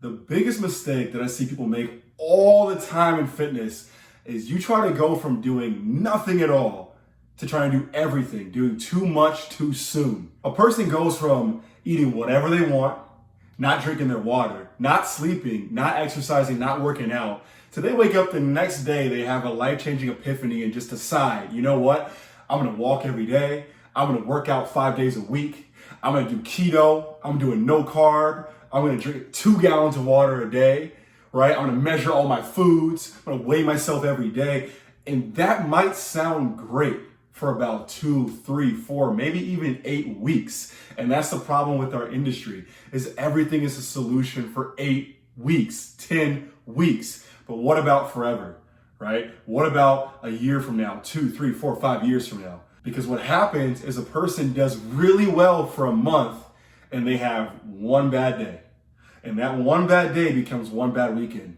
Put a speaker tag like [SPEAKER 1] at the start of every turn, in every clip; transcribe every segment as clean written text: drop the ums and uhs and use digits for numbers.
[SPEAKER 1] The biggest mistake that I see people make all the time in fitness is you try to go from doing nothing at all to trying to do everything, doing too much too soon. A person goes from eating whatever they want, not drinking their water, not sleeping, not exercising, not working out, so they wake up the next day, they have a life-changing epiphany and just decide, you know what? I'm gonna walk every day. I'm gonna work out 5 days a week. I'm gonna do keto. I'm doing no carb. I'm gonna drink 2 gallons of water a day, right? I'm gonna measure all my foods. I'm gonna weigh myself every day. And that might sound great for about 2, 3, 4, maybe even 8 weeks. And that's the problem with our industry, is everything is a solution for 8 weeks, 10 weeks. But what about forever, right? What about a year from now, 2, 3, 4, 5 years from now? Because what happens is a person does really well for a month and they have one bad day. And that one bad day becomes one bad weekend.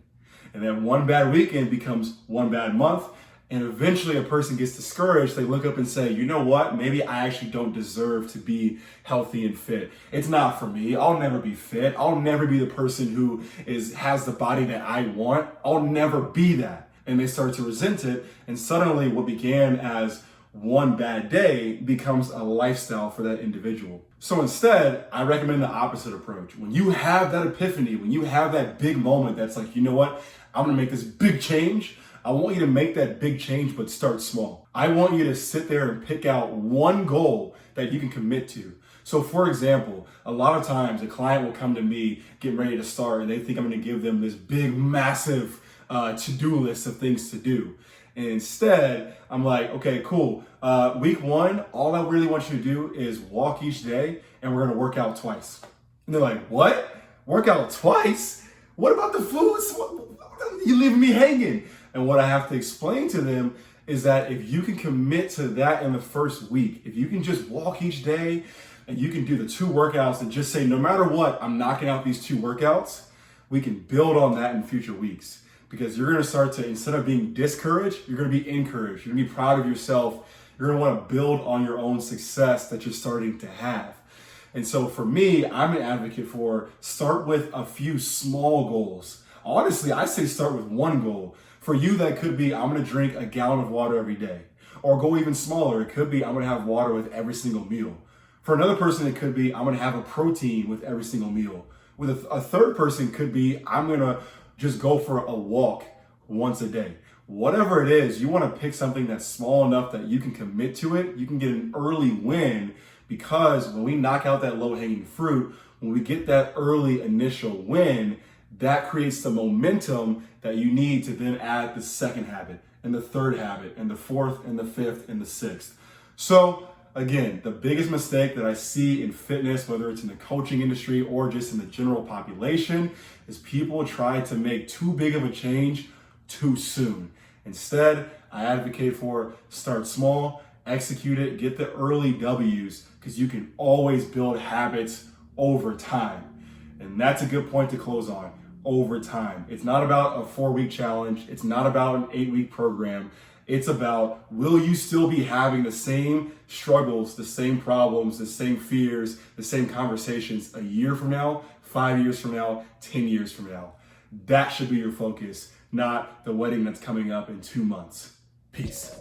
[SPEAKER 1] And that one bad weekend becomes one bad month. And eventually a person gets discouraged. They look up and say, you know what? Maybe I actually don't deserve to be healthy and fit. It's not for me. I'll never be fit. I'll never be the person who has the body that I want. I'll never be that. And they start to resent it. And suddenly what began as one bad day becomes a lifestyle for that individual. So instead, I recommend the opposite approach. When you have that epiphany, when you have that big moment that's like, you know what? I'm gonna make this big change. I want you to make that big change, but start small. I want you to sit there and pick out one goal that you can commit to. So for example, a lot of times a client will come to me getting ready to start and they think I'm gonna give them this big, massive to-do list of things to do. And instead, I'm like, okay, cool. Week 1, all I really want you to do is walk each day and we're gonna work out twice. And they're like, what? Work out twice? What about the foods? You leaving me hanging. And what I have to explain to them is that if you can commit to that in the first week, if you can just walk each day and you can do the 2 workouts and just say, no matter what, I'm knocking out these 2 workouts, we can build on that in future weeks. Because you're gonna start to, instead of being discouraged, you're gonna be encouraged. You're gonna be proud of yourself. You're gonna wanna build on your own success that you're starting to have. And so for me, I'm an advocate for start with a few small goals. Honestly, I say start with one goal. For you, that could be, I'm gonna drink a gallon of water every day. Or go even smaller, it could be, I'm gonna have water with every single meal. For another person, it could be, I'm gonna have a protein with every single meal. With a third person could be, I'm gonna just go for a walk once a day. Whatever it is, you wanna pick something that's small enough that you can commit to it. You can get an early win, because when we knock out that low-hanging fruit, when we get that early initial win, that creates the momentum that you need to then add the second habit and the third habit and the fourth and the fifth and the sixth. So again, the biggest mistake that I see in fitness, whether it's in the coaching industry or just in the general population, is people try to make too big of a change too soon. Instead, I advocate for start small, execute it, get the early W's, because you can always build habits over time. And that's a good point to close on. Over time. It's not about a 4-week challenge. It's not about an 8-week program. It's about, will you still be having the same struggles, the same problems, the same fears, the same conversations a year from now, 5 years from now, 10 years from now? That should be your focus, not the wedding that's coming up in 2 months. Peace.